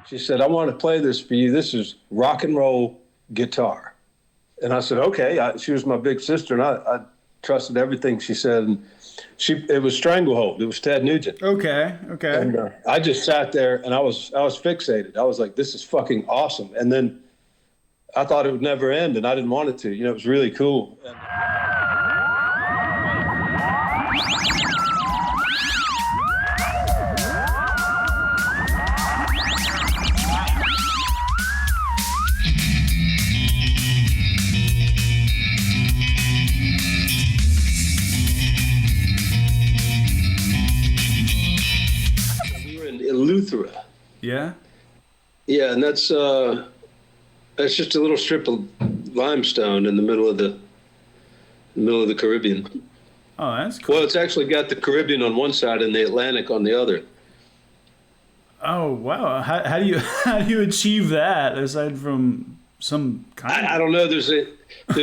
She said, I want to play this for you. This is rock and roll guitar. And I said, okay. She was my big sister, and I trusted everything she said. And it was Stranglehold. It was Ted Nugent. Okay. And I just sat there, and I was fixated. I was like, this is fucking awesome. And then I thought it would never end, and I didn't want it to. It was really cool. Eleuthera. Yeah? Yeah, and that's just a little strip of limestone in the middle of the Caribbean. Oh, that's cool. Well, it's actually got the Caribbean on one side and the Atlantic on the other. Oh, wow. How do you achieve that aside from some kind I don't know. There's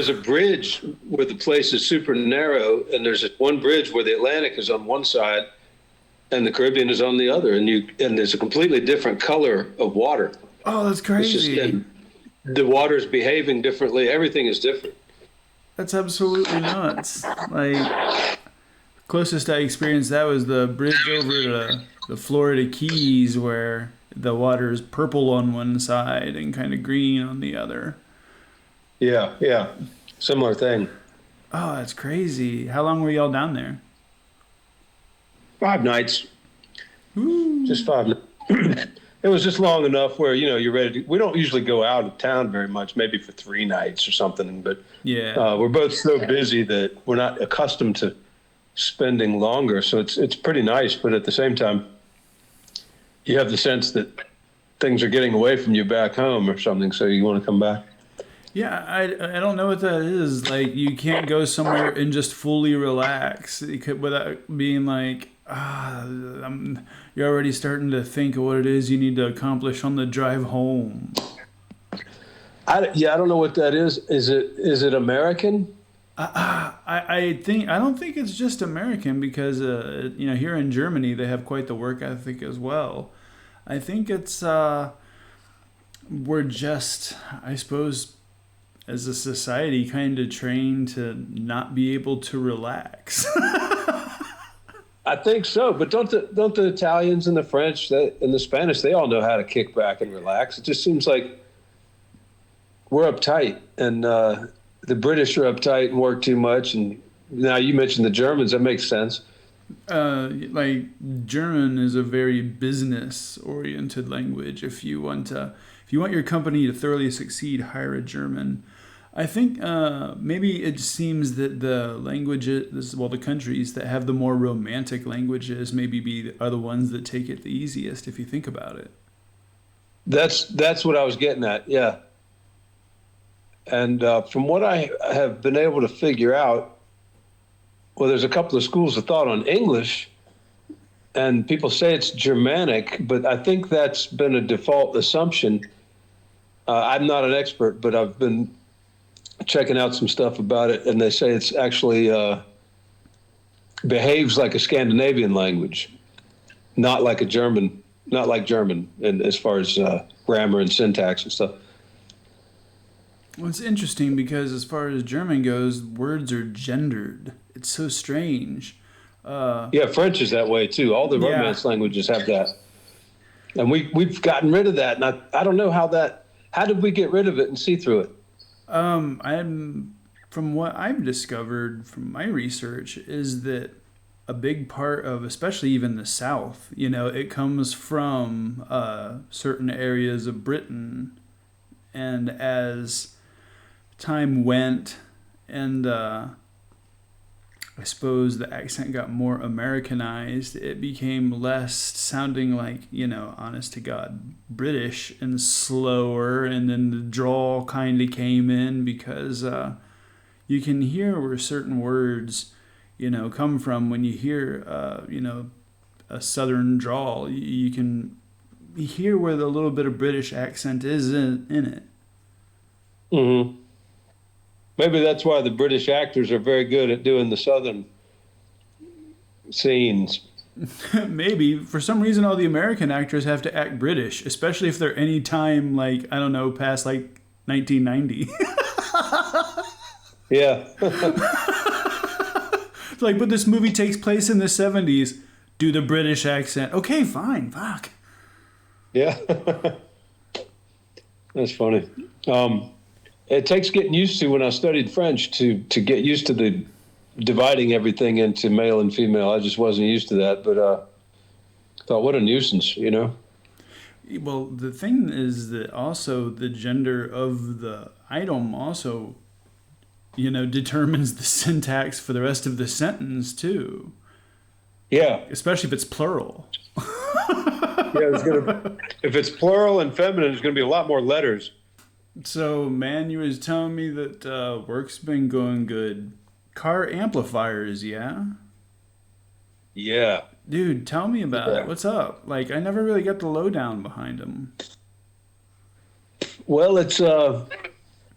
a bridge where the place is super narrow, and there's one bridge where the Atlantic is on one side and the Caribbean is on the other, and there's a completely different color of water. Oh, that's crazy. The water's behaving differently. Everything is different. That's absolutely nuts. Like, closest I experienced that was the bridge over to the Florida Keys, where the water is purple on one side and kind of green on the other. Yeah. Similar thing. Oh, that's crazy. How long were y'all down there? 5 nights. Ooh. Just 5 nights. It was just long enough where, you're ready to. We don't usually go out of town very much, maybe for 3 nights or something. But yeah, we're both so busy that we're not accustomed to spending longer. So it's pretty nice. But at the same time, you have the sense that things are getting away from you back home or something. So you want to come back. Yeah, I don't know what that is. Like, you can't go somewhere and just fully relax without being like, you're already starting to think of what it is you need to accomplish on the drive home. I don't know what that is. Is it American? I don't think it's just American, because here in Germany they have quite the work ethic as well. I think it's we're just, I suppose, as a society, kind of trained to not be able to relax. I think so, but don't the Italians and the French and the Spanish, they all know how to kick back and relax. It just seems like we're uptight, and the British are uptight and work too much. And now you mentioned the Germans, that makes sense. Like, German is a very business-oriented language. If you want your company to thoroughly succeed, hire a German. I think maybe it seems that the the countries that have the more romantic languages are the ones that take it the easiest, if you think about it. That's what I was getting at, yeah. And from what I have been able to figure out, well, there's a couple of schools of thought on English, and people say it's Germanic, but I think that's been a default assumption. I'm not an expert, but I've been checking out some stuff about it, and they say it's actually behaves like a Scandinavian language, not like German, and as far as grammar and syntax and stuff. Well, it's interesting because as far as German goes, words are gendered. It's so strange. Yeah, French is that way too. All the Romance languages have that, and we've gotten rid of that. And I don't know how did we get rid of it and see through it? From what I've discovered from my research, is that a big part of, especially even the South, it comes from certain areas of Britain, and as time went, and I suppose the accent got more Americanized, it became less sounding like, honest to God, British and slower, and then the drawl kind of came in, because you can hear where certain words, come from when you hear, a southern drawl. You can hear where the little bit of British accent is in it. Mm-hmm. Maybe that's why the British actors are very good at doing the southern scenes. Maybe for some reason all the American actors have to act British, especially if they're any time like I don't know past like 1990. Yeah. It's like, but this movie takes place in the 70s. Do the British accent. Okay, fine. Fuck. Yeah. That's funny. It takes getting used to when I studied French to get used to the dividing everything into male and female. I just wasn't used to that, but thought, what a nuisance, you know? Well, the thing is that also the gender of the item also, determines the syntax for the rest of the sentence too. Yeah. Especially if it's plural. Yeah, if it's plural and feminine, there's going to be a lot more letters. So, man, you was telling me that work's been going good. CARR amplifiers, yeah? Yeah. Dude, tell me about it. What's up? Like, I never really got the lowdown behind them. Well, it's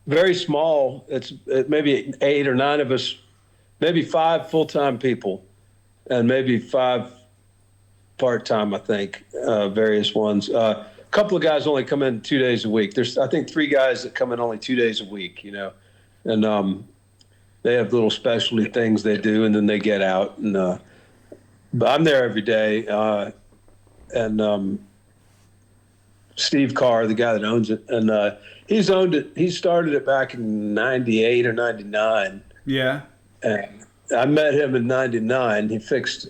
very small. It's maybe 8 or 9 of us, maybe 5 full-time people, and maybe 5 part-time, I think, various ones. A couple of guys only come in 2 days a week. There's, I think, 3 guys that come in only 2 days a week, and they have little specialty things they do, and then they get out. And but I'm there every day, and Steve CARR, the guy that owns it, and he's owned it. He started it back in '98 or '99. Yeah. And I met him in '99. He fixed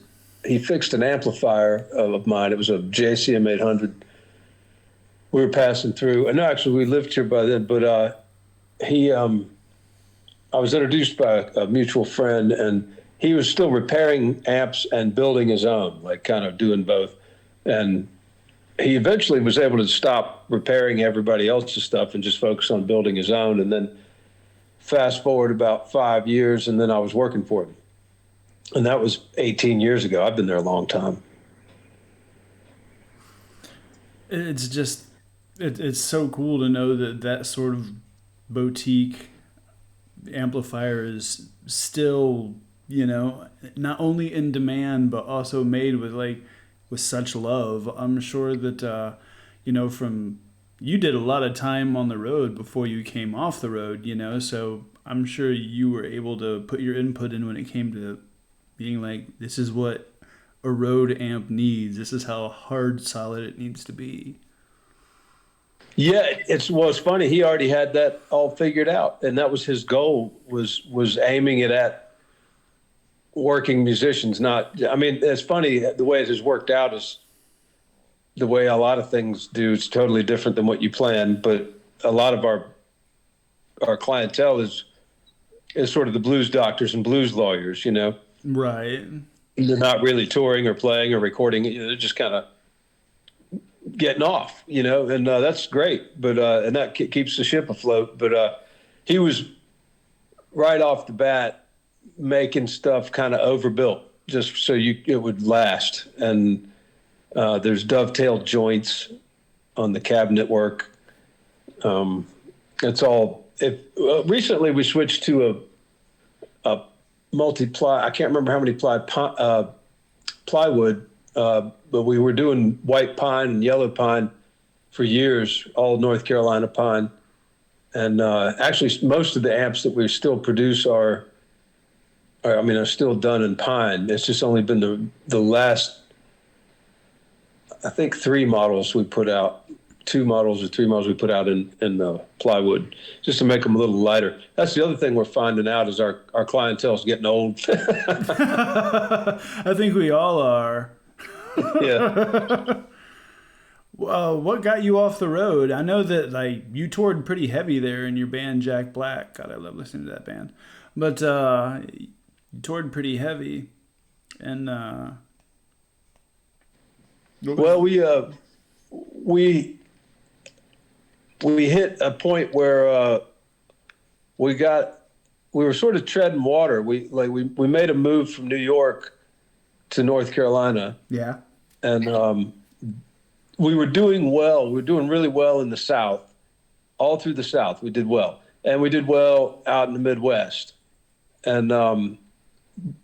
an amplifier of mine. It was a JCM 800. We were passing through, and actually we lived here by then. But I was introduced by a mutual friend, and he was still repairing amps and building his own, like kind of doing both. And he eventually was able to stop repairing everybody else's stuff and just focus on building his own. And then fast forward about 5 years, and then I was working for him. And that was 18 years ago. I've been there a long time. It's just, it's so cool to know that sort of boutique amplifier is still, not only in demand, but also made with such love. I'm sure that, from, you did a lot of time on the road before you came off the road, so I'm sure you were able to put your input in when it came to being like, this is what a road amp needs. This is how hard solid it needs to be. Yeah, it's funny. He already had that all figured out, and that was his goal, was aiming it at working musicians. Not, I mean, it's funny the way it has worked out is the way a lot of things do. It's totally different than what you plan, but a lot of our clientele is sort of the blues doctors and blues lawyers, Right. They're not really touring or playing or recording. They're just kind of getting off, and that's great. But and that keeps the ship afloat. But he was right off the bat making stuff kind of overbuilt, just so it would last. And there's dovetailed joints on the cabinet work. It's all. Recently we switched to a multi-ply. I can't remember how many plywood, but we were doing white pine and yellow pine for years, all North Carolina pine. And actually, most of the amps that we still produce are still done in pine. It's just only been the last, I think, 3 models we put out. 2 models or 3 models we put out in plywood, just to make them a little lighter. That's the other thing we're finding out is our clientele is getting old. I think we all are. Yeah. What got you off the road? I know that you toured pretty heavy there in your band Jack Black. God, I love listening to that band. But you toured pretty heavy, and well, we hit a point where we were sort of treading water. We made a move from New York to North Carolina. Yeah. And we were doing well. We were doing really well in the South, all through the South. We did well, and we did well out in the Midwest. And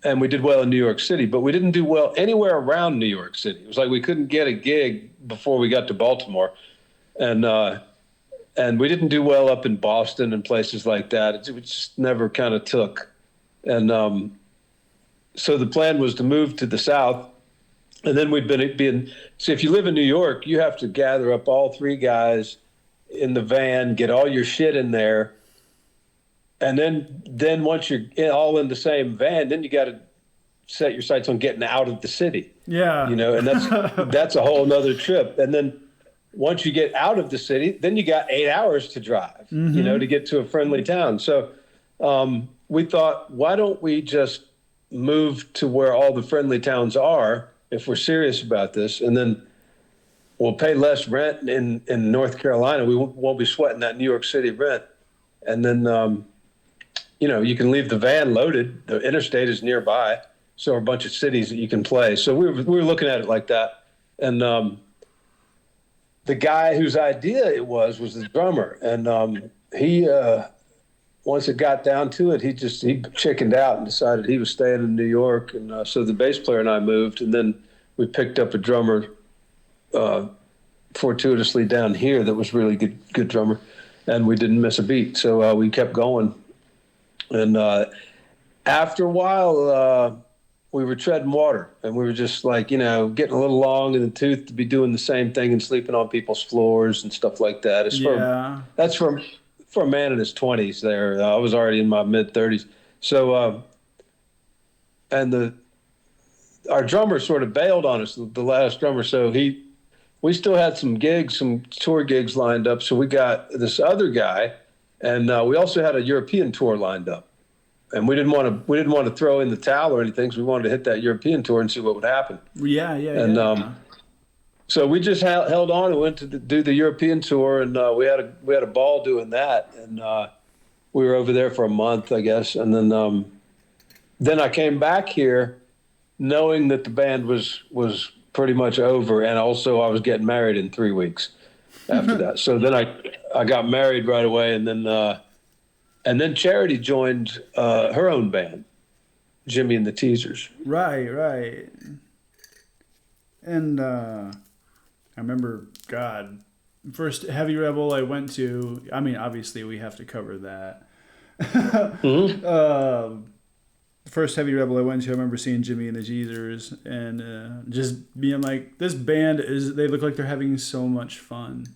and we did well in New York City, but we didn't do well anywhere around New York City. It was like we couldn't get a gig before we got to Baltimore, and we didn't do well up in Boston and places like that. It just never kind of took. And so the plan was to move to the South. And then we'd been, so if you live in New York, you have to gather up all three guys in the van, get all your shit in there. And then once you're all in the same van, then you got to set your sights on getting out of the city. Yeah. You know, and that's a whole nother trip. And then once you get out of the city, then you got 8 hours to drive, you know, to get to a friendly town. So we thought, why don't we just move to where all the friendly towns are if we're serious about this, and then we'll pay less rent in North Carolina. We won't be sweating that New York City rent. And then, you know, you can leave the van loaded. The interstate is nearby, so are a bunch of cities that you can play. So we were looking at it like that. And the guy whose idea it was the drummer. And he, once it got down to it, he chickened out and decided he was staying in New York. And so the bass player and I moved, and then we picked up a drummer fortuitously down here that was really good drummer, and we didn't miss a beat. So we kept going. And after a while, we were treading water, and we were just like, you know, getting a little long in the tooth to be doing the same thing and sleeping on people's floors and stuff like that. That's for a man in his 20s there. I was already in my mid 30s. So, and our drummer sort of bailed on us, the last drummer. So we still had some tour gigs lined up. So we got this other guy, and we also had a European tour lined up. And we didn't want to throw in the towel or anything, so we wanted to hit that European tour and see what would happen. And so we just held on and went to do the European tour, and we had a ball doing that. And we were over there for a month, I guess. And then I came back here, knowing that the band was pretty much over, and also I was getting married in 3 weeks after that. So then I got married right away, and then Charity joined her own band, Jimmy and the Teasers. Right. And I remember, God, first Heavy Rebel I went to, I mean, obviously we have to cover that. The first Heavy Rebel I went to, I remember seeing Jimmy and the Teasers and just being like, this band they look like they're having so much fun.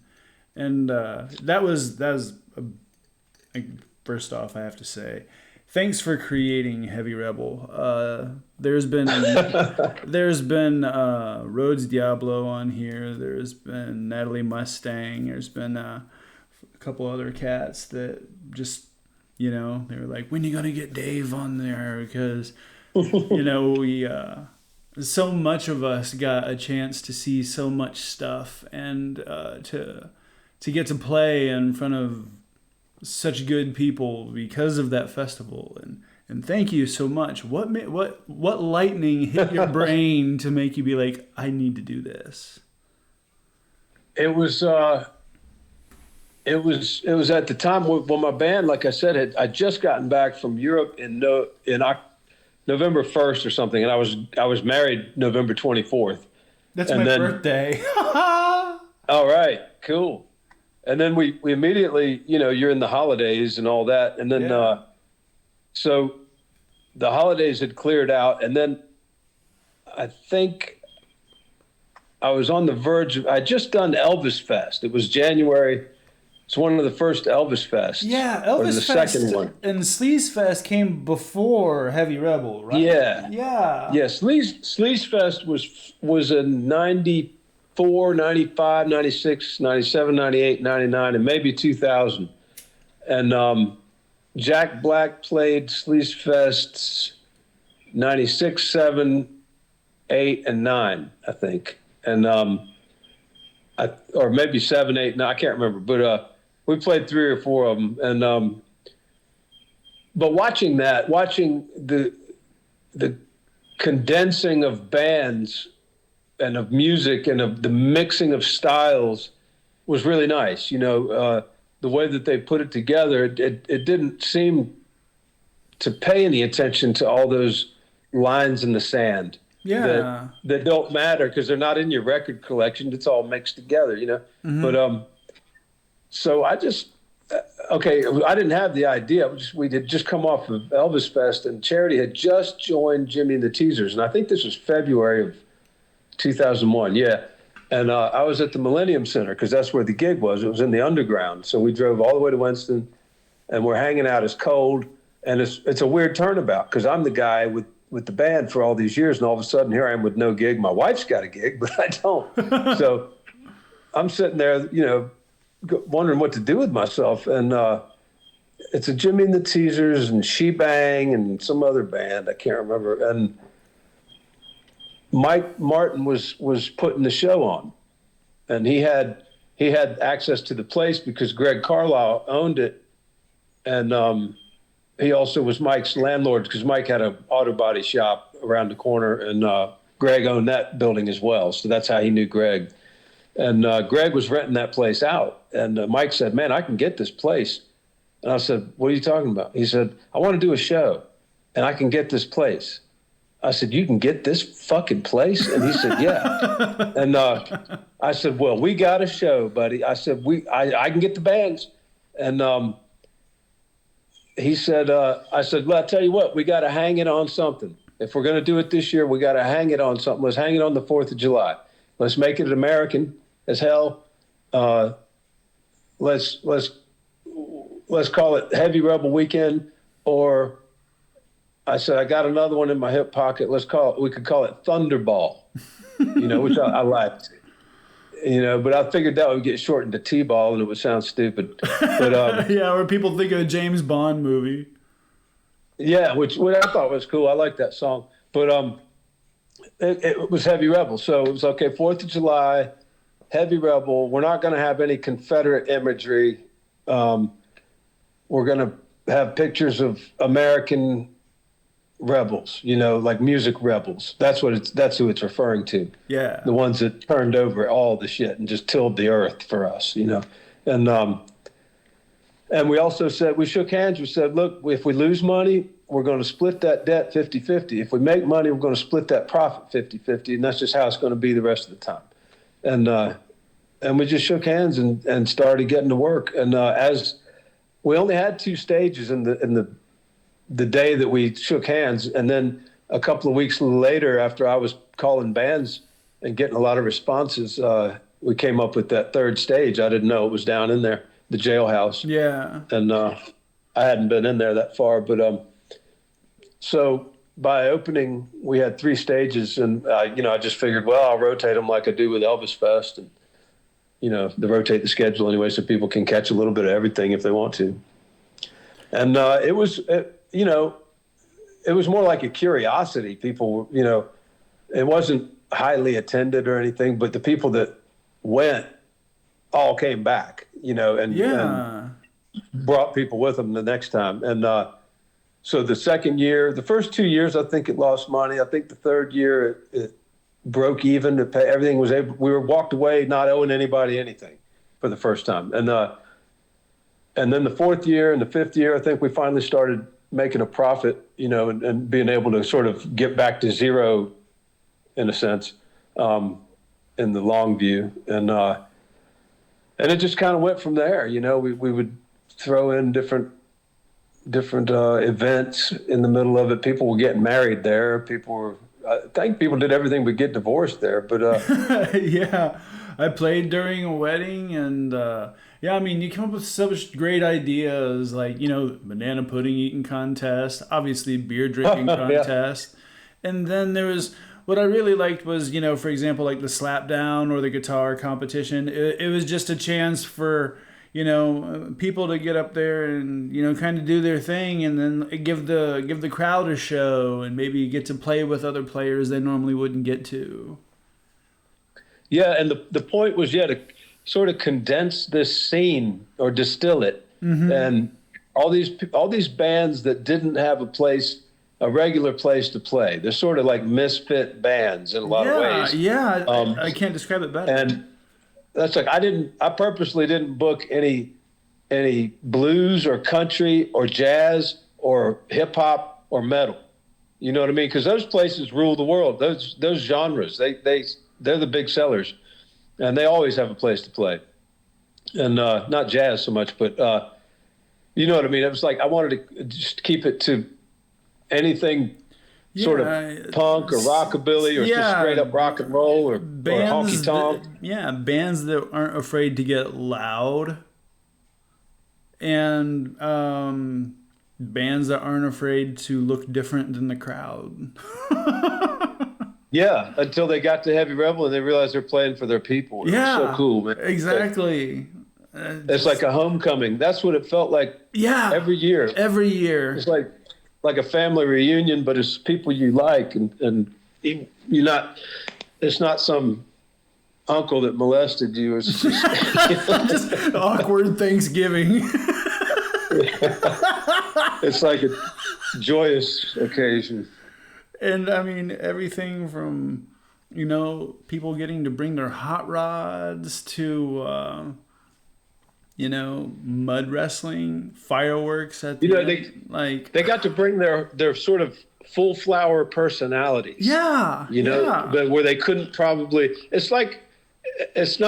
And that was first off, I have to say, thanks for creating Heavy Rebel. There's been Rhodes Diablo on here. There's been Natalie Mustang. There's been a couple other cats that just, you know, they were like, when are you gonna get Dave on there? Because, you know, we so much of us got a chance to see so much stuff and to get to play in front of such good people because of that festival, and thank you so much. What lightning hit your brain to make you be like, I need to do this? It was at the time when my band, like I said, I'd just gotten back from Europe in November 1st or something, and I was married November 24th. That's my birthday. All right, cool. And then we immediately, you know, you're in the holidays and all that. And then, so the holidays had cleared out. And then I think I was on the verge of, I'd just done Elvisfest. It was January. It's one of the first Elvisfests. Yeah, Elvisfest. Or the second one. And Sleazefest came before Heavy Rebel, right? Yeah. Sleazefest was a 94, 95, 96, 97, 98, 99, and maybe 2000. And Jack Black played Sleazefests 96, 7, 8, and 9, I think. And or maybe 7, 8, 9, I can't remember. But we played 3 or 4 of them. And but watching the condensing of bands and of music and of the mixing of styles was really nice. You know, the way that they put it together, it didn't seem to pay any attention to all those lines in the sand Yeah. that don't matter because they're not in your record collection. It's all mixed together, you know. Mm-hmm. But so I just okay. I didn't have the idea. We had just come off of Elvisfest, and Charity had just joined Jimmy and the Teasers, and I think this was February of 2001. Yeah. And I was at the Millennium Center because that's where the gig was. It was in the underground. So we drove all the way to Winston, and we're hanging out. It's cold, and it's a weird turnabout because I'm the guy with the band for all these years, and all of a sudden here I am with no gig. My wife's got a gig, but I don't. So I'm sitting there, you know, wondering what to do with myself. And it's a Jimmy and the Teasers and She-Bang and some other band. I can't remember. And Mike Martin was putting the show on, and he had access to the place because Greg Carlisle owned it, and he also was Mike's landlord because Mike had an auto body shop around the corner, and Greg owned that building as well. So that's how he knew Greg. And Greg was renting that place out, and Mike said, "Man, I can get this place." And I said, "What are you talking about?" He said, "I want to do a show, and I can get this place." I said, "You can get this fucking place?" And he said, "Yeah." And I said, "Well, we got a show, buddy." I said, I can get the bands. And he said, I said, "Well, I'll tell you what, we got to hang it on something. If we're going to do it this year, we got to hang it on something. Let's hang it on the 4th of July. Let's make it American as hell. Let's call it Heavy Rebel Weekend, or I said, I got another one in my hip pocket. We could call it Thunderball, you know, which I liked, you know, but I figured that would get shortened to T-ball and it would sound stupid. But yeah, or people think of a James Bond movie. Yeah, which I thought was cool. I like that song. But it was Heavy Rebel. So it was okay, 4th of July, Heavy Rebel. We're not going to have any Confederate imagery. We're going to have pictures of American rebels, you know, like music rebels. That's who it's referring to. Yeah. The ones that turned over all the shit and just tilled the earth for us, you know. And we also said, we shook hands. We said, look, if we lose money, we're going to split that debt 50-50. If we make money, we're going to split that profit 50-50. And that's just how it's going to be the rest of the time. And we just shook hands and started getting to work. And as we only had 2 stages in the day that we shook hands, and then a couple of weeks later, after I was calling bands and getting a lot of responses, we came up with that 3rd stage. I didn't know it was down in there, the jailhouse. Yeah. And I hadn't been in there that far, but so by opening, we had 3 stages, and you know, I just figured, well, I'll rotate them like I do with Elvisfest, and you know, they rotate the schedule anyway, so people can catch a little bit of everything if they want to. And you know, it was more like a curiosity. People, you know, it wasn't highly attended or anything, but the people that went all came back, you know, and brought people with them the next time. And so the second year, the first 2 years, I think it lost money. I think the 3rd year it broke even to pay. Everything was able. We were walked away not owing anybody anything for the first time. And then the 4th year and the 5th year, I think we finally started making a profit, you know, and being able to sort of get back to zero, in a sense, in the long view, and it just kind of went from there. You know, we would throw in different events in the middle of it. People were getting married there. I think people did everything but get divorced there. But yeah, I played during a wedding, and yeah, I mean, you come up with such great ideas, like, you know, banana pudding eating contest, obviously beer drinking contest. Yeah. And then there was, what I really liked was, you know, for example, like the slap down or the guitar competition. It was just a chance for, you know, people to get up there and, you know, kind of do their thing, and then give the crowd a show, and maybe get to play with other players they normally wouldn't get to. Yeah, and the point was, to sort of condense this scene or distill it. Mm-hmm. And all these bands that didn't have a regular place to play. They're sort of like misfit bands in a lot of ways. Yeah, I can't describe it better. And that's like, I purposely didn't book any blues or country or jazz or hip hop or metal. You know what I mean? Because those places rule the world. Those genres, they're the big sellers, and they always have a place to play. And not jazz so much, but you know what I mean? It was like I wanted to just keep it to anything sort of punk or rockabilly or just straight up rock and roll or honky tonk. Bands that aren't afraid to get loud, and bands that aren't afraid to look different than the crowd. Yeah, until they got to Heavy Rebel and they realized they're playing for their people. It was so cool, man. Exactly. It's like a homecoming. That's what it felt like. Yeah. Every year. Every year. It's like a family reunion, but it's people you like, and you're not. It's not some uncle that molested you. It's just, just awkward Thanksgiving. It's like a joyous occasion. And I mean, everything from, people getting to bring their hot rods to, mud wrestling, fireworks at the end. They got to bring their sort of full flower personalities. Yeah. But where they couldn't probably. It's sort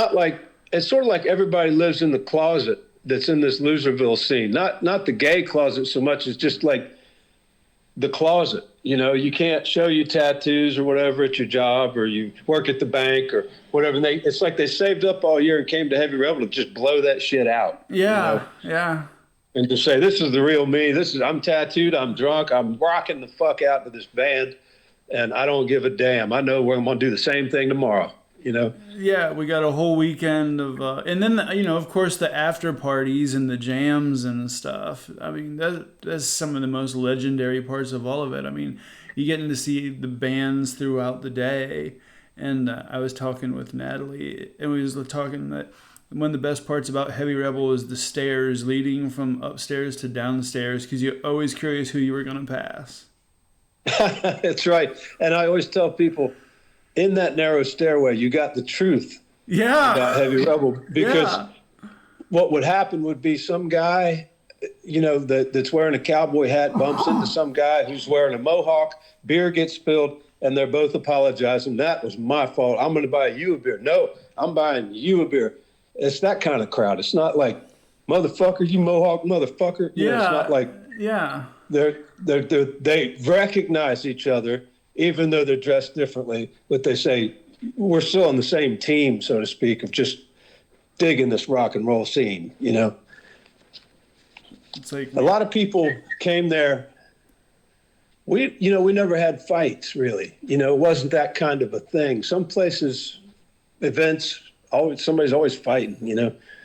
of like everybody lives in the closet that's in this Loserville scene. Not the gay closet so much as just like the closet. You can't show your tattoos or whatever at your job, or you work at the bank or whatever. And it's like they saved up all year and came to Heavy Rebel to just blow that shit out. Yeah, yeah. And to say, this is the real me. I'm tattooed. I'm drunk. I'm rocking the fuck out to this band, and I don't give a damn. I know I'm going to do the same thing tomorrow. Yeah, we got a whole weekend of, and then of course the after parties and the jams and stuff. I mean, that's some of the most legendary parts of all of it. I mean, you getting to see the bands throughout the day, and I was talking with Natalie, and we was talking that one of the best parts about Heavy Rebel is the stairs leading from upstairs to downstairs, because you're always curious who you were going to pass. That's right, and I always tell people, in that narrow stairway, you got the truth about Heavy Rebel, because what would happen would be some guy, that's wearing a cowboy hat bumps into some guy who's wearing a mohawk, beer gets spilled, and they're both apologizing. That was my fault. I'm going to buy you a beer. No, I'm buying you a beer. It's that kind of crowd. It's not like, motherfucker, you mohawk motherfucker. It's not like they recognize each other, even though they're dressed differently, but they say, we're still on the same team, so to speak, of just digging this rock and roll scene, It's like a lot of people came there. We never had fights, really. It wasn't that kind of a thing. Some places, events, somebody's always fighting,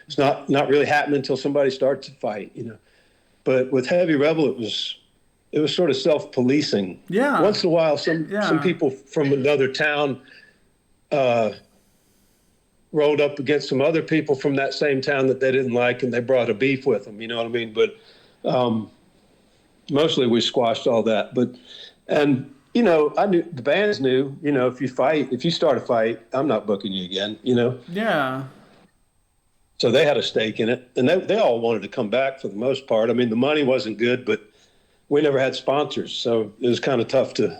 It's not really happening until somebody starts to fight, But with Heavy Rebel, it was sort of self-policing. Yeah. Once in a while, some people from another town rolled up against some other people from that same town that they didn't like, and they brought a beef with them. You know what I mean? But mostly we squashed all that. I knew the bands knew. If you start a fight, I'm not booking you again. Yeah. So they had a stake in it, and they all wanted to come back for the most part. I mean, the money wasn't good, but we never had sponsors, so it was kind of tough to.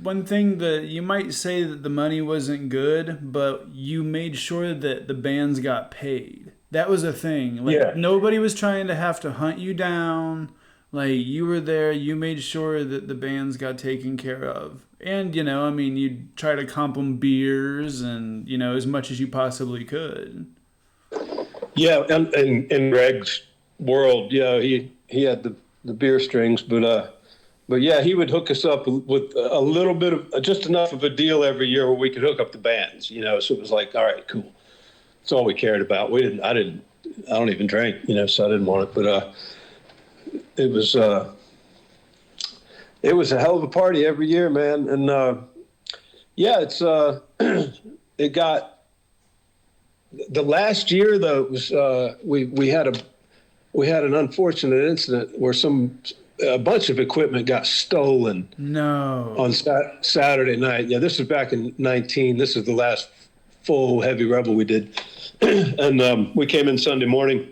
One thing that you might say that the money wasn't good, but you made sure that the bands got paid. That was a thing. Nobody was trying to have to hunt you down. Like, you were there, you made sure that the bands got taken care of. And, you'd try to comp them beers and, as much as you possibly could. Yeah, and in Greg's world, he had the beer strings, but yeah, he would hook us up with a little bit of just enough of a deal every year where we could hook up the bands, so it was like, all right, cool. That's all we cared about. I don't even drink, so I didn't want it, but it was a hell of a party every year, man. And it's it got the last year though, it was we had an unfortunate incident where a bunch of equipment got stolen. No. On Saturday night. Yeah, this was back in 2019. This is the last full Heavy Rebel we did. And we came in Sunday morning,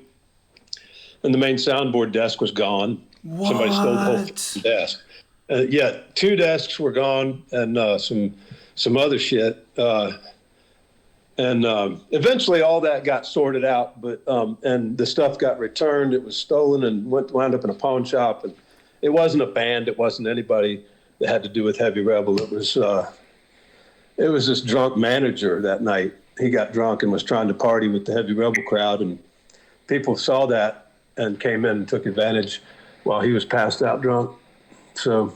and the main soundboard desk was gone. What? Somebody stole the whole desk. Yeah, 2 desks were gone and some other shit. And eventually all that got sorted out, but and the stuff got returned. It was stolen and wound up in a pawn shop. And it wasn't a band. It wasn't anybody that had to do with Heavy Rebel. It was this drunk manager that night. He got drunk and was trying to party with the Heavy Rebel crowd, and people saw that and came in and took advantage while he was passed out drunk. So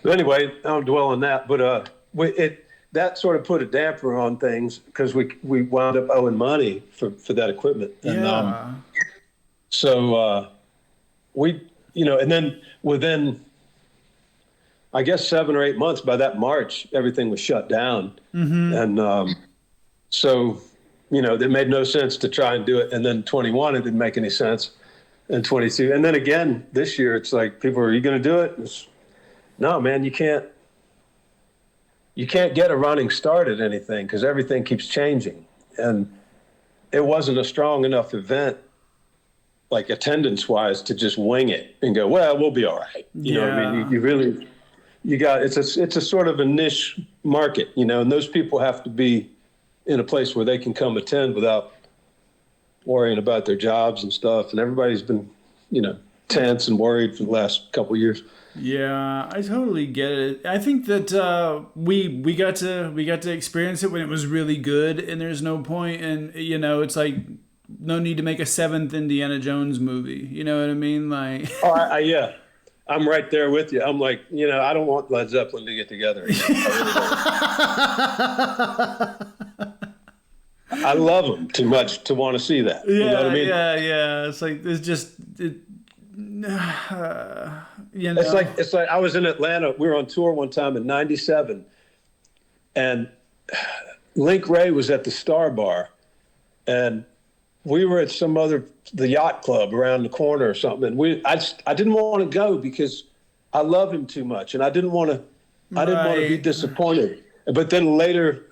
anyway, I don't dwell on that, but that sort of put a damper on things because we wound up owing money for that equipment. And, Yeah. So we, and then within, I guess 7 or 8 months, by that March, everything was shut down. Mm-hmm. And so, it made no sense to try and do it. And then 21, it didn't make any sense. And 22. And then again, this year, it's like, people are you going to do it? No, man, you can't get a running start at anything because everything keeps changing. And it wasn't a strong enough event, like attendance-wise, to just wing it and go, well, we'll be all right. You know what I mean? You really, it's a sort of a niche market, and those people have to be in a place where they can come attend without worrying about their jobs and stuff. And everybody's been, tense and worried for the last couple of years. Yeah, I totally get it. I think that we got to experience it when it was really good, and there's no point in it's like no need to make a 7th Indiana Jones movie. You know what I mean? Like, yeah, I'm right there with you. I'm like, I don't want Led Zeppelin to get together. I really don't. I love them too much to want to see that. Yeah, you know what I mean? Yeah. It's like it's just It's like I was in Atlanta. We were on tour one time in '97, and Link Ray was at the Star Bar, and we were at the yacht club around the corner or something. And I didn't want to go because I love him too much, and I didn't want to be disappointed. But then later,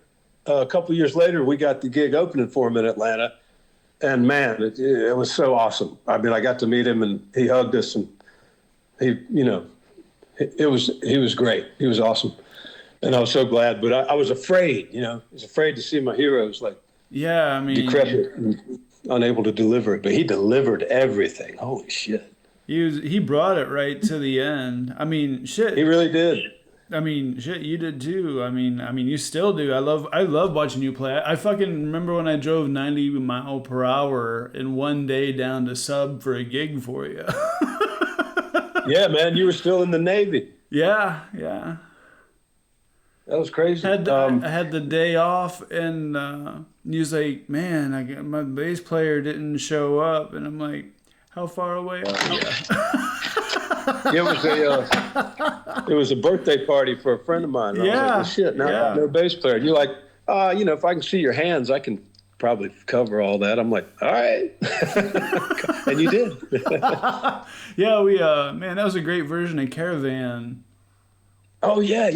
a couple of years later, we got the gig opening for him in Atlanta, and man, it was so awesome. I mean, I got to meet him, and he hugged us, and he was great. He was awesome, and I was so glad. But I was afraid, I was afraid to see my heroes decrepit and unable to deliver it. But he delivered everything. Holy shit! He brought it right to the end. I mean, shit. He really did. I mean, shit, you did too. I mean, you still do. I love watching you play. I fucking remember when I drove 90 miles per hour in one day down to Sub for a gig for you. Yeah, man, you were still in the Navy. Yeah. That was crazy. I had the day off, and he was like, "Man, my bass player didn't show up," and I'm like, "How far away are you?" It was a birthday party for a friend of mine. And I was like, well, shit, no bass player. You're like, if I can see your hands, I can probably cover all that. I'm like, all right. And you did. Yeah, we that was a great version of Caravan. Oh yeah.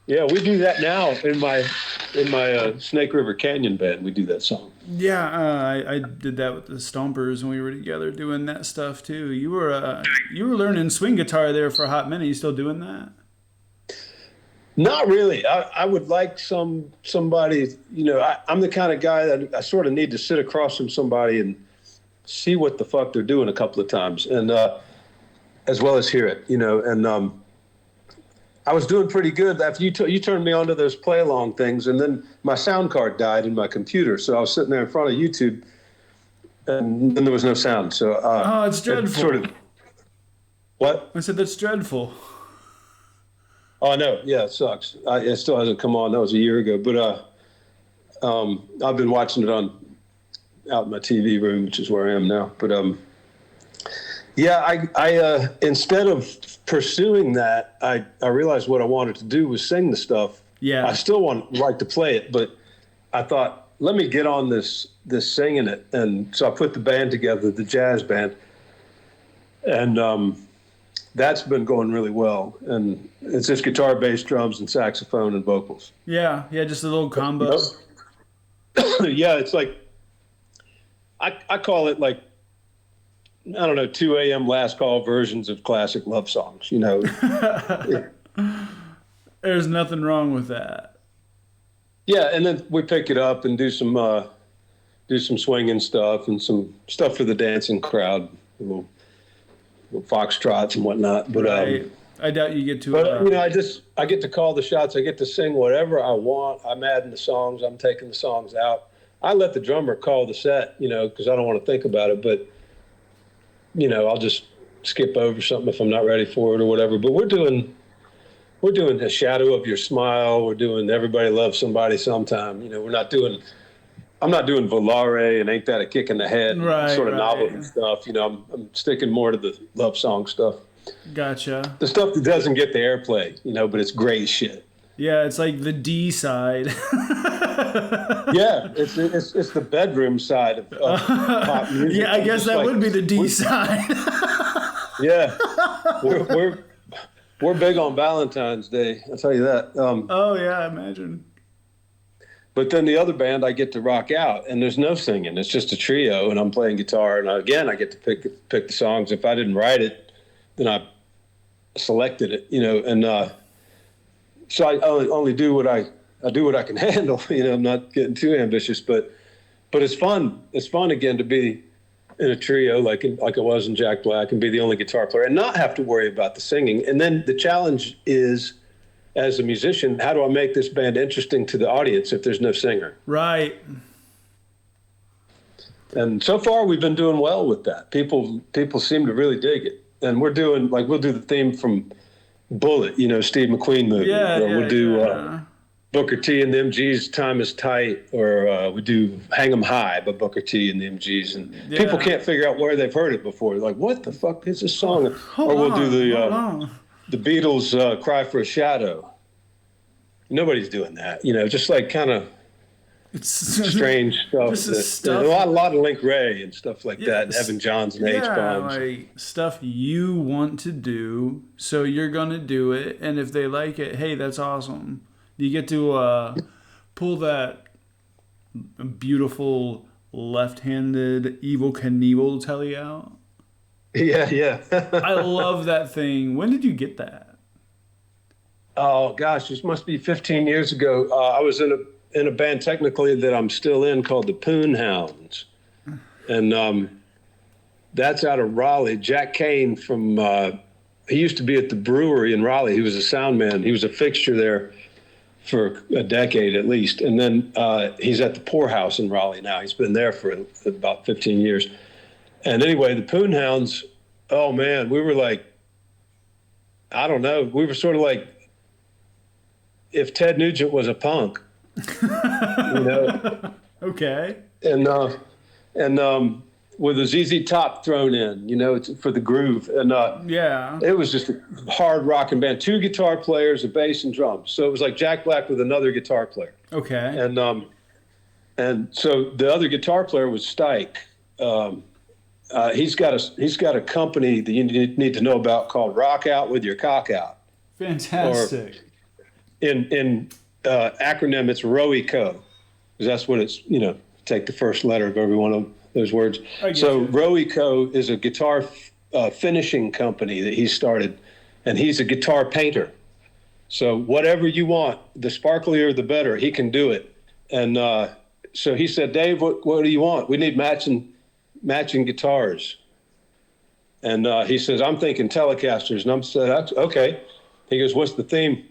Yeah, we do that now in my Snake River Canyon band. We do that song. Yeah, I did that with the Stompers when we were together doing that stuff too. You were learning swing guitar there for a hot minute. You still doing that? Not really. I would like somebody. I'm the kind of guy that I sort of need to sit across from somebody and see what the fuck they're doing a couple of times, and as well as hear it. And I was doing pretty good after you turned me on to those play along things, and then my sound card died in my computer, so I was sitting there in front of YouTube, and then there was no sound. So it's dreadful. Sort of. What? I said that's dreadful. Oh, I know. Yeah, it sucks. It still hasn't come on. That was a year ago, but I've been watching it out in my TV room, which is where I am now. But yeah, I instead of pursuing that, I realized what I wanted to do was sing the stuff. Yeah. I still like to play it, but I thought, let me get on this singing it. And so I put the band together, the jazz band. And that's been going really well. And it's just guitar, bass, drums, and saxophone and vocals. Yeah, just a little combo. Yeah, it's like, I call it like I don't know, 2 a.m. last call versions of classic love songs, you know. There's nothing wrong with that. Yeah, and then we pick it up and do some swinging stuff and some stuff for the dancing crowd, little foxtrots and whatnot. But Right. I doubt you get to. but you know, I get to call the shots. I get to sing whatever I want. I'm adding the songs. I'm taking the songs out. I let the drummer call the set, you know, because I don't want to think about it. But you know, I'll just skip over something if I'm not ready for it or whatever. But we're doing A Shadow of Your Smile. We're doing Everybody Loves Somebody Sometime. You know, I'm not doing Volare and Ain't That a Kick in the Head, Right, sort of right. novelty stuff. You know, I'm sticking more to the love song stuff. Gotcha. The stuff that doesn't get the airplay, you know, but it's great shit. Yeah, it's like the D side. Yeah, it's the bedroom side of pop music. Yeah, I guess that would be the D side. Yeah, we're big on Valentine's Day. I'll tell you that. Oh yeah, I imagine. But then the other band, I get to rock out, and there's no singing. It's just a trio, and I'm playing guitar. And again, I get to pick the songs. If I didn't write it, then I selected it, you know. And so I only do what I do what I can handle. You know, I'm not getting too ambitious, but it's fun. It's fun again to be in a trio like it was in Jack Black and be the only guitar player and not have to worry about the singing. And then the challenge is, as a musician, how do I make this band interesting to the audience if there's no singer? Right. And so far we've been doing well with that. People seem to really dig it. And we'll do the theme from Bullet, you know, Steve McQueen movie. Yeah, Or yeah, we'll do yeah. Booker T and the MGs, Time is Tight, or we do Hang 'em High by Booker T and the MGs. And people can't figure out where they've heard it before. They're like, what the fuck is this song? Hold or we'll on, do hold on. the Beatles' Cry for a Shadow. Nobody's doing that, you know, just like kind of It's strange stuff. This is stuff. A lot of Link Ray and stuff like that, and Evan Johns and H-Bombs. like stuff you want to do, so you're gonna do it, and if they like it, hey, that's awesome. You get to pull that beautiful left-handed Evil Knievel telly out. Yeah. I love that thing. When did you get that? Oh gosh, this must be 15 years ago. I was in a band technically that I'm still in called the Poon Hounds, and that's out of Raleigh. Jack Kane from he used to be at the brewery in Raleigh. He was a sound man. He was a fixture there for a decade at least, and then he's at the Poorhouse in Raleigh now. He's been there for about 15 years. And anyway, the Poon Hounds. Oh man, we were like, I don't know. We were sort of like if Ted Nugent was a punk. You know, Okay. and with a ZZ Top thrown in, you know, for the groove, and Yeah. it was just a hard rocking band. 2 guitar players, a bass and drums. So it was like Jack Black with another guitar player. Okay. And so the other guitar player was Stike. He's got a company that you need to know about called Rock Out with Your Cock Out. Fantastic. In acronym, it's ROECO, because that's what it's, you know, take the first letter of every one of those words. So ROECO is a guitar finishing company that he started, and he's a guitar painter. So whatever you want, the sparklier the better, he can do it. And so he said, Dave, what do you want? We need matching guitars. And he says, I'm thinking Telecasters. And I said, okay. He goes, what's the theme?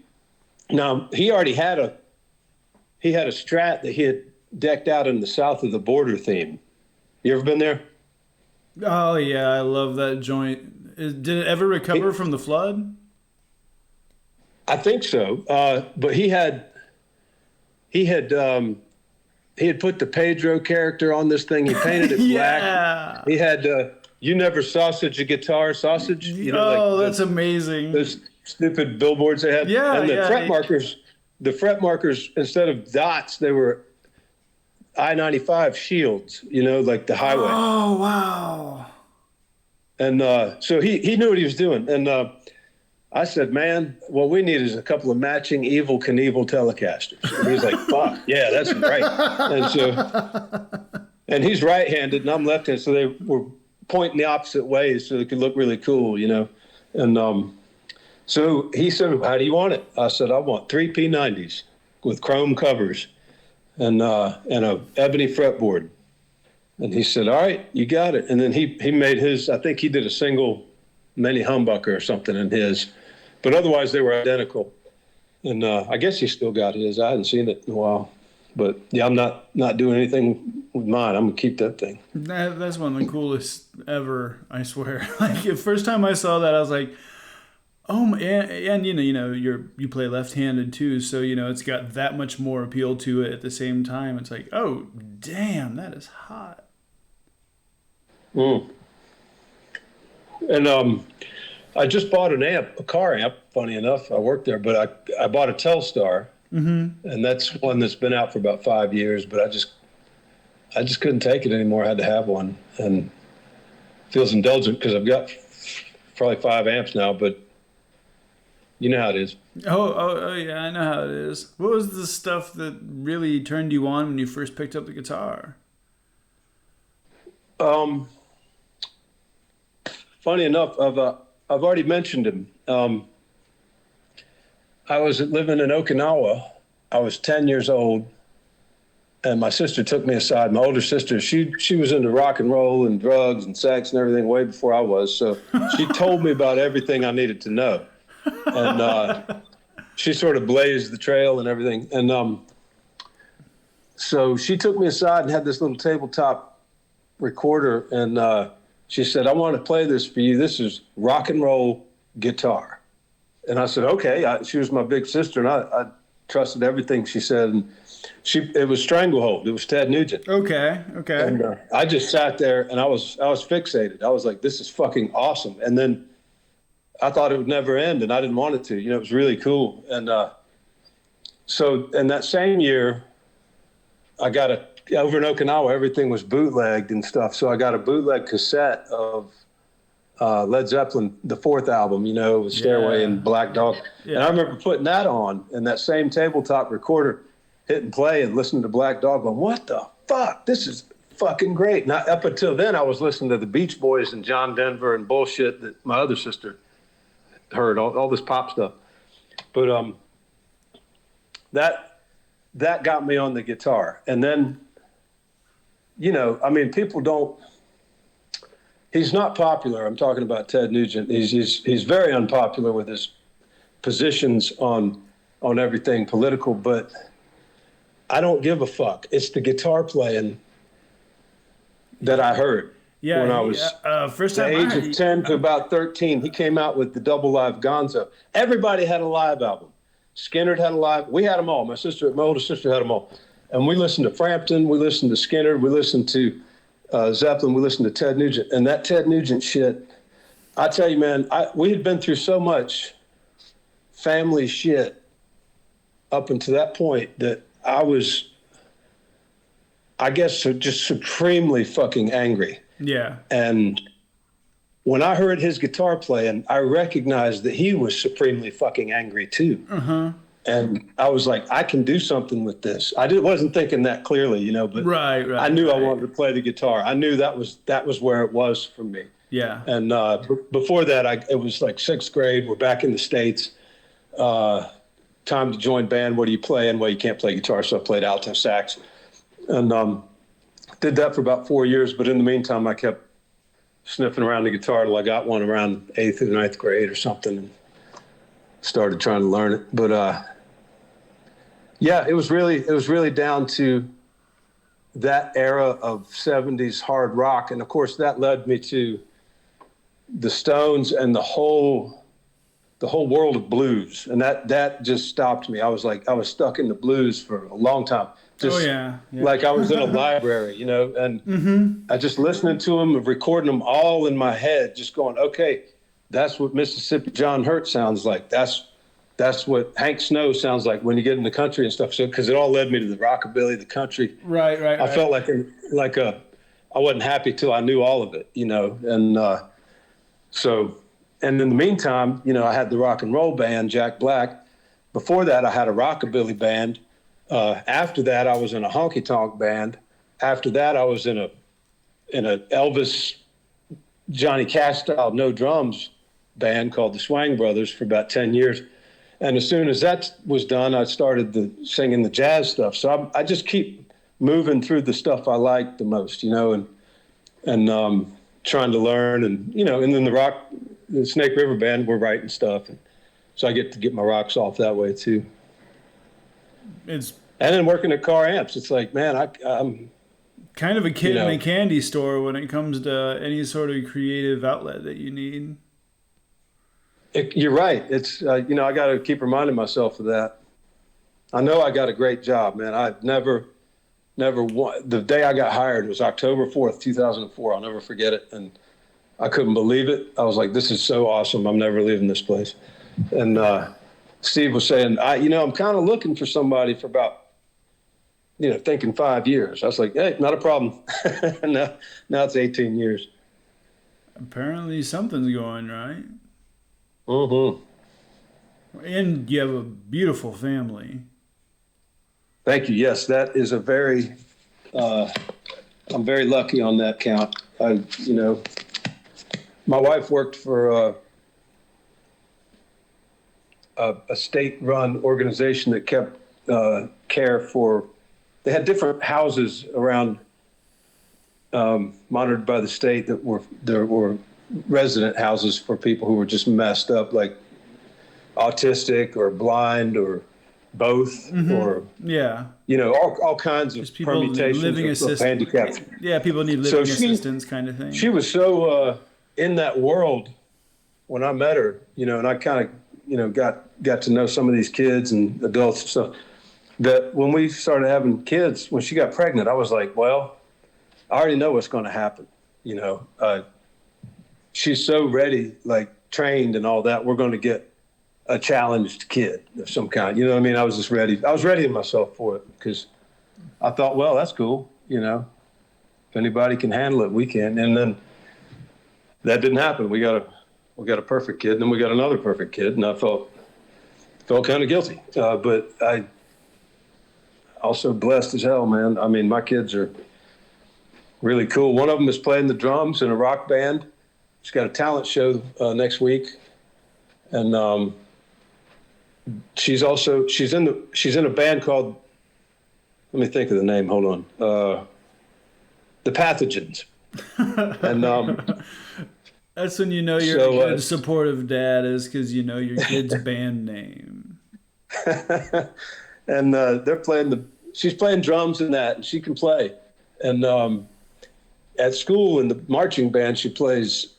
Now, he already had a Strat that he had decked out in the South of the Border theme. You ever been there? Oh yeah, I love that joint. Did it ever recover from the flood? I think so. But he had put the Pedro character on this thing. He painted it black. Yeah. He had You Never Sausage a Guitar Sausage. You know, that's amazing. Those stupid billboards they had. Yeah, and the yeah. fret markers, instead of dots, they were I-95 shields, you know, like the highway. Oh, wow. And so he knew what he was doing. And I said, man, what we need is a couple of matching Evil Knievel Telecasters. And he's like, fuck, yeah, that's great. And he's right-handed and I'm left-handed. So they were pointing the opposite way so it could look really cool, you know. And so he said, "How do you want it?" I said, "I want 3 P90s with chrome covers and a ebony fretboard." And he said, "All right, you got it." And then he made his. I think he did a single mini humbucker or something in his, but otherwise they were identical. And I guess he still got his. I hadn't seen it in a while. But yeah, I'm not doing anything with mine. I'm gonna keep that thing. That's one of the coolest ever, I swear. Like the first time I saw that, I was like, "Oh," and you know, you play left-handed too, so you know it's got that much more appeal to it. At the same time, it's like, "Oh, damn, that is hot." Mm. And I just bought an amp, a CARR amp. Funny enough, I worked there, but I bought a Telstar. Mm-hmm. And that's one that's been out for about 5 years, but I just couldn't take it anymore. I had to have one, and it feels indulgent because I've got probably 5 amps now, but you know how it is. Oh, yeah, I know how it is. What was the stuff that really turned you on when you first picked up the guitar? Funny enough, I've already mentioned him. I was living in Okinawa. I was 10 years old, and my sister took me aside. My older sister, she was into rock and roll and drugs and sex and everything way before I was. So she told me about everything I needed to know. And she sort of blazed the trail and everything. And so she took me aside and had this little tabletop recorder, and she said, "I want to play this for you. This is rock and roll guitar." And I said, "Okay." She was my big sister, and I trusted everything she said. And it was Stranglehold. It was Ted Nugent. Okay. And I just sat there, and I was fixated. I was like, "This is fucking awesome." And then I thought it would never end, and I didn't want it to. You know, it was really cool. And so in that same year, I got over in Okinawa, everything was bootlegged and stuff. So I got a bootleg cassette of Led Zeppelin, the 4th album, you know, with Stairway and Black Dog. Yeah. And I remember putting that on and that same tabletop recorder, hitting play and listening to Black Dog going, "What the fuck? This is fucking great." And up until then, I was listening to the Beach Boys and John Denver and bullshit that my other sister heard, all this pop stuff. But that got me on the guitar. And then, you know, I mean, people don't, he's not popular. I'm talking about Ted Nugent. He's very unpopular with his positions on everything political, but I don't give a fuck. It's the guitar playing that I heard when I was first the time age of 10 to about 13. He came out with the double live Gonzo. Everybody had a live album. Skinner had a live. We had them all. My older sister had them all. And we listened to Frampton. We listened to Skinner. We listened to Zeppelin. We listened to Ted Nugent. And that Ted Nugent shit, I tell you, man, we had been through so much family shit up until that point that I was, I guess, just supremely fucking angry. Yeah. And when I heard his guitar playing, I recognized that he was supremely fucking angry too. Uh-huh. And I was like, I can do something with this. Wasn't thinking that clearly, you know, but right, I knew I wanted to play the guitar. I knew that was where it was for me. Yeah. And before that, it was like 6th grade. We're back in the States. Time to join band. What are you playing? Well, you can't play guitar, so I played alto sax. And did that for about 4 years. But in the meantime, I kept sniffing around the guitar till I got one around 8th or 9th grade or something, and started trying to learn it. But yeah, it was really down to that era of 70s hard rock. And of course that led me to the Stones and the whole world of blues. And that just stopped me. I was stuck in the blues for a long time. Just like I was in a library, you know, and I just listening to them, recording them all in my head, just going, okay, that's what Mississippi John Hurt sounds like. That's what Hank Snow sounds like when you get in the country and stuff. So, because it all led me to the rockabilly, the country. Right. I felt like I wasn't happy till I knew all of it, you know. And and in the meantime, you know, I had the rock and roll band, Jack Black. Before that, I had a rockabilly band. After that, I was in a honky tonk band. After that, I was in a Elvis Johnny Cash style no drums band called the Swang Brothers for about 10 years. And as soon as that was done, I started singing the jazz stuff. So I just keep moving through the stuff I like the most, and trying to learn. And, and then the Snake River Band, we're writing stuff. And so I get to get my rocks off that way too. And then working at CARR amps, it's like, man, I'm kind of a kid in a candy store when it comes to any sort of creative outlet that you need. You're right. It's, I got to keep reminding myself of that. I know I got a great job, man. I've never the day I got hired was October 4th, 2004. I'll never forget it. And I couldn't believe it. I was like, this is so awesome. I'm never leaving this place. And Steve was saying, I'm kind of looking for somebody for about, thinking 5 years. I was like, hey, not a problem. now it's 18 years. Apparently something's going right. Mm-hmm. And you have a beautiful family. Thank you. Yes, that is I'm very lucky on that count. My wife worked for a state-run organization that kept care for. They had different houses around, monitored by the state that were resident houses for people who were just messed up, like autistic or blind or both, or all kinds of permutations of handicap. Yeah, people need living assistance kind of thing. She was so in that world when I met her, and I kind of got to know some of these kids and adults and stuff, that when we started having kids, when she got pregnant, I was like, well, I already know what's going to happen. She's so ready, like trained and all that. We're going to get a challenged kid of some kind. You know what I mean? I was just ready. I was readying myself for it because I thought, well, that's cool. If anybody can handle it, we can. And then that didn't happen. We got a perfect kid, and then we got another perfect kid, and I felt kind of guilty. But I also blessed as hell, man. I mean, my kids are really cool. One of them is playing the drums in a rock band. She's got a talent show next week, and she's in a band called, let me think of the name. Hold on, the Pathogens. And that's when you're a good supportive dad, is because your kid's band name. And she's playing drums in that, and she can play. And at school in the marching band, she plays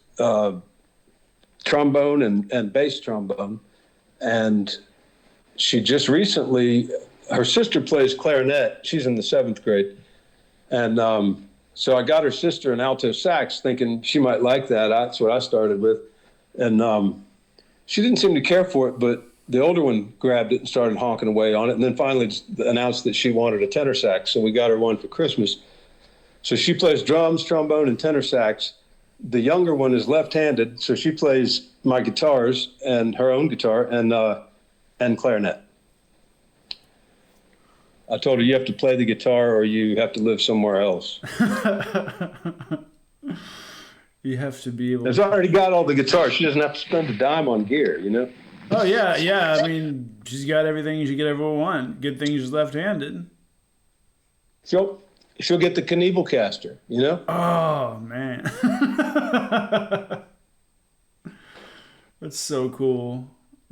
trombone and bass trombone. And she just recently, her sister plays clarinet. She's in the 7th grade. And so I got her sister an alto sax thinking she might like that. That's what I started with. And she didn't seem to care for it, but the older one grabbed it and started honking away on it, and then finally announced that she wanted a tenor sax. So we got her one for Christmas. So she plays drums, trombone, and tenor sax. The younger one is left-handed, so she plays my guitars and her own guitar and clarinet. I told her, you have to play the guitar or you have to live somewhere else. You have to be able She's already got all the guitars. She doesn't have to spend a dime on gear, Oh, yeah. I mean, she's got everything she could ever want. Good thing she's left-handed. She'll get the Knievel caster, Oh, man. That's so cool.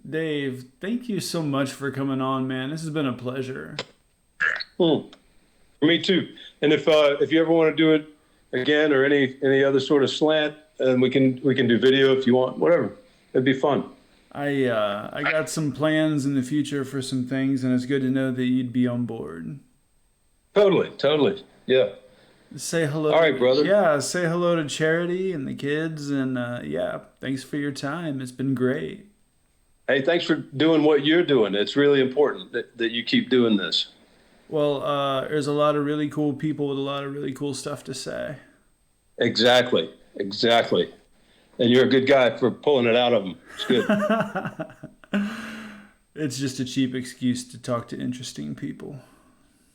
Dave, thank you so much for coming on, man. This has been a pleasure. Me too. And if you ever want to do it again or any other sort of slant, and we can do video if you want, whatever. It'd be fun. I got some plans in the future for some things, and it's good to know that you'd be on board. Totally. Yeah. Say hello. All right, brother. Yeah, say hello to Charity and the kids, and thanks for your time. It's been great. Hey, thanks for doing what you're doing. It's really important that you keep doing this. Well, there's a lot of really cool people with a lot of really cool stuff to say. Exactly. And you're a good guy for pulling it out of them. It's good. It's just a cheap excuse to talk to interesting people.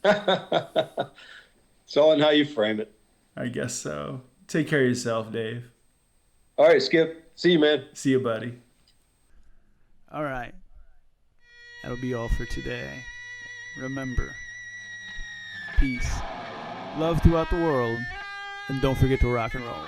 It's all in how you frame it. I guess so. Take care of yourself, Dave. All right, Skip. See you, man. See you, buddy. All right. That'll be all for today. Remember, peace, love throughout the world, and don't forget to rock and roll.